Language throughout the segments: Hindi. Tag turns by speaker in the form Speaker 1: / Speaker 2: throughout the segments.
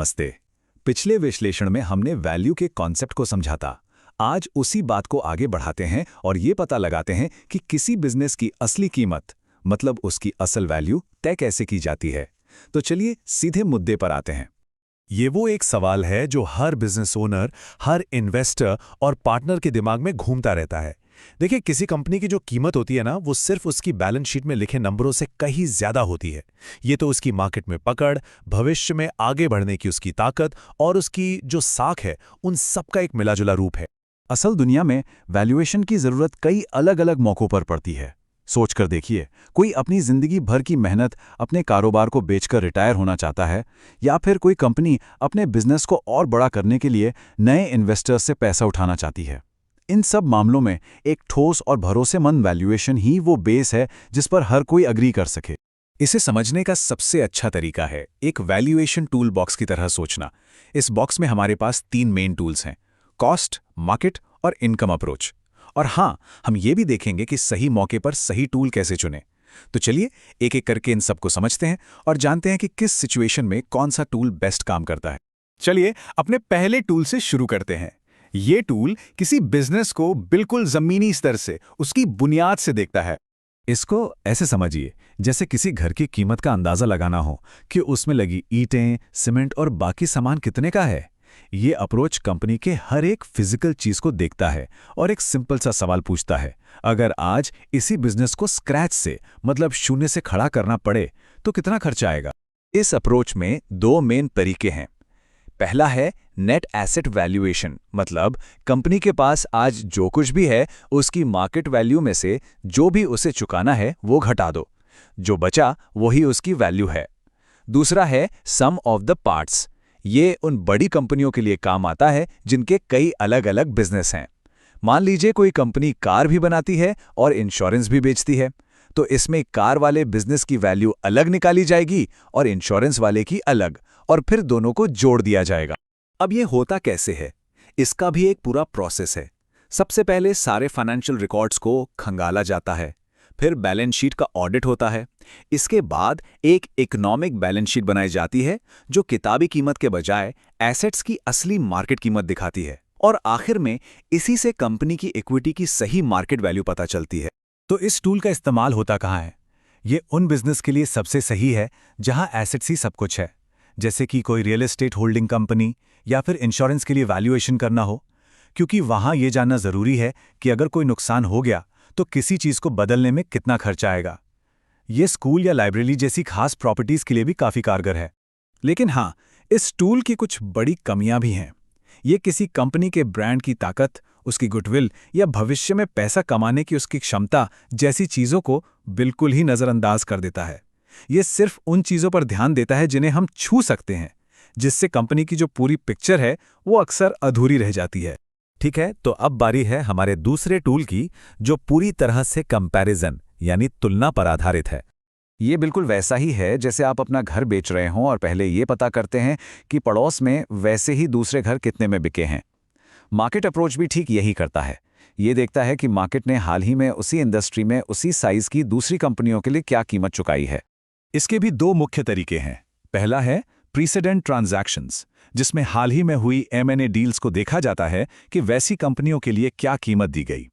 Speaker 1: नमस्ते। पिछले विश्लेषण में हमने वैल्यू के कॉन्सेप्ट को समझा था। आज उसी बात को आगे बढ़ाते हैं और ये पता लगाते हैं कि किसी बिजनेस की असली कीमत, मतलब उसकी असल वैल्यू तय कैसे की जाती है। तो चलिए सीधे मुद्दे पर आते हैं।
Speaker 2: ये वो एक सवाल है जो हर बिजनेस ओनर, हर इन्वेस्टर और पार्टनर के दिमाग में घूमता रहता है। देखिए, किसी कंपनी की जो कीमत होती है ना, वो सिर्फ उसकी बैलेंस शीट में लिखे नंबरों से कहीं ज्यादा होती है। ये तो उसकी मार्केट में पकड़, भविष्य में आगे बढ़ने की उसकी ताकत और उसकी जो साख है, उन सब का एक मिलाजुला रूप है।
Speaker 1: असल दुनिया में वैल्यूएशन की जरूरत कई अलग अलग मौकों पर पड़ती है। सोचकर देखिए, कोई अपनी जिंदगी भर की मेहनत अपने कारोबार को बेचकर रिटायर होना चाहता है, या फिर कोई कंपनी अपने बिजनेस को और बड़ा करने के लिए नए इन्वेस्टर्स से पैसा उठाना चाहती है। इन सब मामलों में एक ठोस और भरोसेमंद वैल्यूएशन ही वो बेस है जिस पर हर कोई अग्री कर सके। इसे समझने का सबसे अच्छा तरीका है एक वैल्यूएशन टूल बॉक्स की तरह सोचना। इस बॉक्स में हमारे पास 3 मेन टूल्स हैं: कॉस्ट, मार्केट और इनकम अप्रोच। और हाँ, हम ये भी देखेंगे कि सही मौके पर सही टूल कैसे चुनें। तो चलिए एक एक करके इन सबको समझते हैं और जानते हैं कि किस सिचुएशन में कौन सा टूल बेस्ट काम करता है।
Speaker 3: चलिए अपने पहले टूल से शुरू करते हैं। ये टूल किसी बिजनेस को बिल्कुल जमीनी स्तर से, उसकी बुनियाद से देखता है।
Speaker 1: इसको ऐसे समझिए जैसे किसी घर की कीमत का अंदाजा लगाना हो कि उसमें लगी ईंटें, सीमेंट और बाकी सामान कितने का है। ये अप्रोच कंपनी के हर एक फिजिकल चीज को देखता है और एक सिंपल सा सवाल पूछता है, अगर आज इसी बिजनेस को स्क्रैच से, मतलब शून्य से खड़ा करना पड़े तो कितना खर्चा आएगा। इस अप्रोच में 2 मेन तरीके हैं। पहला है नेट एसेट वैल्यूएशन, मतलब कंपनी के पास आज जो कुछ भी है उसकी मार्केट वैल्यू में से जो भी उसे चुकाना है वो घटा दो, जो बचा वही उसकी वैल्यू है। दूसरा है सम ऑफ द पार्ट्स। ये उन बड़ी कंपनियों के लिए काम आता है जिनके कई अलग अलग बिजनेस हैं। मान लीजिए कोई कंपनी कार भी बनाती है और इंश्योरेंस भी बेचती है, तो इसमें कार वाले बिजनेस की वैल्यू अलग निकाली जाएगी और इंश्योरेंस वाले की अलग, और फिर दोनों को जोड़ दिया जाएगा। अब ये होता कैसे है? इसका भी एक पूरा प्रोसेस है। सबसे पहले सारे फाइनेंशियल रिकॉर्ड्स को खंगाला जाता है, फिर बैलेंस शीट का ऑडिट होता है। इसके बाद एक इकोनॉमिक बैलेंस शीट बनाई जाती है जो किताबी कीमत के बजाय एसेट्स की असली मार्केट कीमत दिखाती है, और आखिर में इसी से कंपनी की इक्विटी की सही मार्केट वैल्यू पता चलती है।
Speaker 2: तो इस टूल का इस्तेमाल होता कहाँ है? ये उन बिजनेस के लिए सबसे सही है जहां एसेट्स ही सब कुछ है, जैसे कि कोई रियल एस्टेट होल्डिंग कंपनी या फिर इंश्योरेंस के लिए वैल्यूएशन करना हो, क्योंकि वहां ये जानना जरूरी है कि अगर कोई नुकसान हो गया तो किसी चीज को बदलने में कितना खर्चा आएगा। ये स्कूल या लाइब्रेरी जैसी खास प्रॉपर्टीज के लिए भी काफी कारगर है।
Speaker 1: लेकिन हाँ, इस टूल की कुछ बड़ी कमियां भी हैं। ये किसी कंपनी के ब्रांड की ताकत, उसकी गुडविल या भविष्य में पैसा कमाने की उसकी क्षमता जैसी चीजों को बिल्कुल ही नजरअंदाज कर देता है। ये सिर्फ उन चीजों पर ध्यान देता है जिन्हें हम छू सकते हैं, जिससे कंपनी की जो पूरी पिक्चर है वो अक्सर अधूरी रह जाती है।
Speaker 2: ठीक है, तो अब बारी है हमारे दूसरे टूल की, जो पूरी तरह से कंपैरिजन यानी तुलना पर आधारित है।
Speaker 1: ये बिल्कुल वैसा ही है जैसे आप अपना घर बेच रहे हों और पहले ये पता करते हैं कि पड़ोस में वैसे ही दूसरे घर कितने में बिके हैं। मार्केट अप्रोच भी ठीक यही करता है। ये देखता है कि मार्केट ने हाल ही में उसी इंडस्ट्री में उसी साइज की दूसरी कंपनियों के लिए क्या कीमत चुकाई है। इसके भी 2 मुख्य तरीके हैं। पहला है प्रीसेडेंट ट्रांजैक्शंस, जिसमें हाल ही में हुई M&A डील्स को देखा जाता है कि वैसी कंपनियों के लिए क्या कीमत दी गई।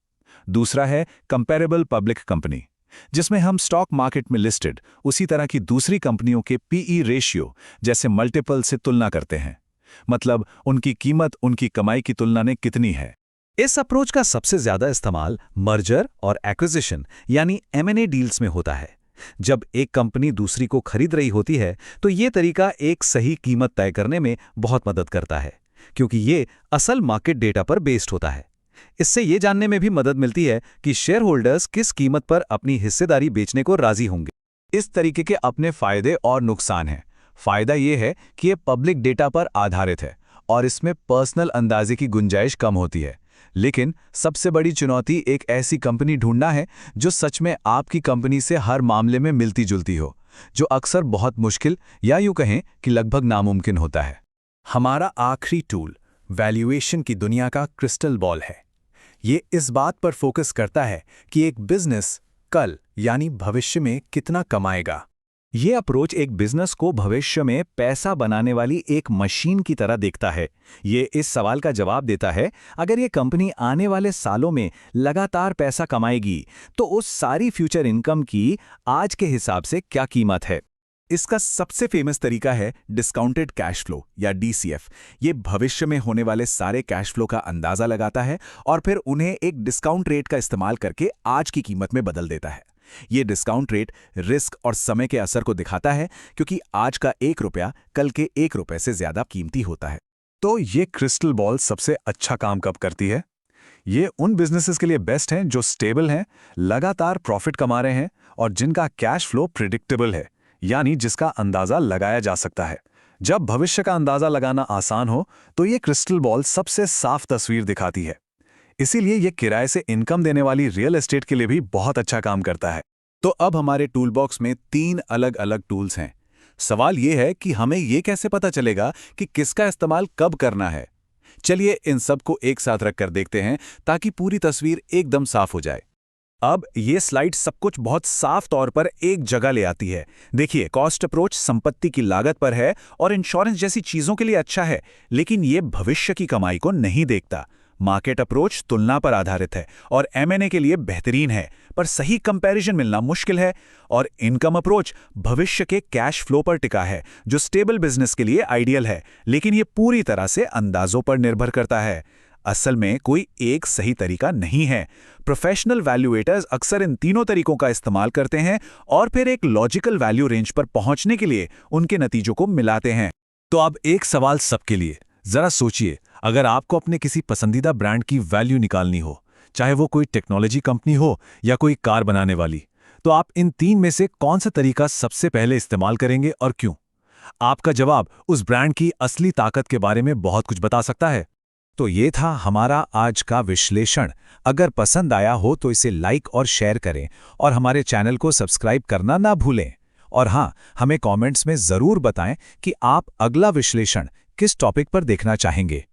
Speaker 1: दूसरा है कंपैरेबल पब्लिक कंपनी, जिसमें हम स्टॉक मार्केट में लिस्टेड उसी तरह की दूसरी कंपनियों के PE रेशियो जैसे मल्टीपल से तुलना करते हैं, मतलब उनकी कीमत उनकी कमाई की तुलना में कितनी है।
Speaker 2: इस अप्रोच का सबसे ज्यादा इस्तेमाल मर्जर और एक्विजिशन यानी M&A डील्स में होता है। जब एक कंपनी दूसरी को खरीद रही होती है तो ये तरीका एक सही कीमत तय करने में बहुत मदद करता है, क्योंकि ये असल मार्केट डेटा पर बेस्ड होता है। इससे ये जानने में भी मदद मिलती है कि शेयर होल्डर्स किस कीमत पर अपनी हिस्सेदारी बेचने को राजी होंगे। इस तरीके के अपने फायदे और नुकसान हैं। फायदा ये है कि ये पब्लिक डेटा पर आधारित है और इसमें पर्सनल अंदाजे की गुंजाइश कम होती है। लेकिन सबसे बड़ी चुनौती एक ऐसी कंपनी ढूंढना है जो सच में आपकी कंपनी से हर मामले में मिलती जुलती हो, जो अक्सर बहुत मुश्किल या यूं कहें कि लगभग नामुमकिन होता है।
Speaker 3: हमारा आखिरी टूल वैल्यूएशन की दुनिया का क्रिस्टल बॉल है। ये इस बात पर फोकस करता है कि एक बिजनेस कल यानी भविष्य में कितना कमाएगा।
Speaker 2: ये अप्रोच एक बिजनेस को भविष्य में पैसा बनाने वाली एक मशीन की तरह देखता है। ये इस सवाल का जवाब देता है, अगर ये कंपनी आने वाले सालों में लगातार पैसा कमाएगी तो उस सारी फ्यूचर इनकम की आज के हिसाब से क्या कीमत है।
Speaker 1: इसका सबसे फेमस तरीका है डिस्काउंटेड कैश फ्लो या DCF। ये भविष्य में होने वाले सारे कैश फ्लो का अंदाजा लगाता है और फिर उन्हें एक डिस्काउंट रेट का इस्तेमाल करके आज की कीमत में बदल देता है। ये डिस्काउंट रेट रिस्क और समय के असर को दिखाता है, क्योंकि आज का 1 रुपया कल के 1 रुपये से ज्यादा कीमती होता है।
Speaker 3: तो ये क्रिस्टल बॉल सबसे अच्छा काम कब करती है? ये उन बिजनेसेस के लिए बेस्ट हैं जो स्टेबल हैं, लगातार प्रॉफिट कमा रहे हैं और जिनका कैश फ्लो प्रिडिक्टेबल है, यानी जिसका अंदाजा लगाया जा सकता है। जब भविष्य का अंदाजा लगाना आसान हो तो ये क्रिस्टल बॉल सबसे साफ तस्वीर दिखाती है। इसीलिए ये किराए से इनकम देने वाली रियल एस्टेट के लिए भी बहुत अच्छा काम करता है।
Speaker 1: तो अब हमारे टूल बॉक्स में 3 अलग अलग टूल्स हैं। सवाल ये है कि हमें ये कैसे पता चलेगा कि किसका इस्तेमाल कब करना है। चलिए इन सब को एक साथ रखकर देखते हैं ताकि पूरी तस्वीर एकदम साफ हो जाए।
Speaker 2: अब ये स्लाइड सब कुछ बहुत साफ तौर पर एक जगह ले आती है। देखिए, कॉस्ट अप्रोच संपत्ति की लागत पर है और इंश्योरेंस जैसी चीजों के लिए अच्छा है, लेकिन ये भविष्य की कमाई को नहीं देखता। मार्केट अप्रोच तुलना पर आधारित है और M&A के लिए बेहतरीन है, पर सही कंपैरिजन मिलना मुश्किल है। और इनकम अप्रोच भविष्य के कैश फ्लो पर टिका है, जो स्टेबल बिजनेस के लिए आइडियल है, लेकिन ये पूरी तरह से अंदाजों पर निर्भर करता है। असल में कोई एक सही तरीका नहीं है। प्रोफेशनल वैल्यूएटर्स अक्सर इन तीनों तरीकों का इस्तेमाल करते हैं और फिर एक लॉजिकल वैल्यू रेंज पर पहुंचने के लिए उनके नतीजों को मिलाते हैं।
Speaker 1: तो अब एक सवाल सबके लिए, जरा सोचिए, अगर आपको अपने किसी पसंदीदा ब्रांड की वैल्यू निकालनी हो, चाहे वो कोई टेक्नोलॉजी कंपनी हो या कोई कार बनाने वाली, तो आप इन 3 में से कौन सा तरीका सबसे पहले इस्तेमाल करेंगे और क्यों? आपका जवाब उस ब्रांड की असली ताकत के बारे में बहुत कुछ बता सकता है।
Speaker 2: तो ये था हमारा आज का विश्लेषण। अगर पसंद आया हो तो इसे लाइक और शेयर करें और हमारे चैनल को सब्सक्राइब करना ना भूलें। और हाँ, हमें कमेंट्स में ज़रूर बताएं कि आप अगला विश्लेषण किस टॉपिक पर देखना चाहेंगे।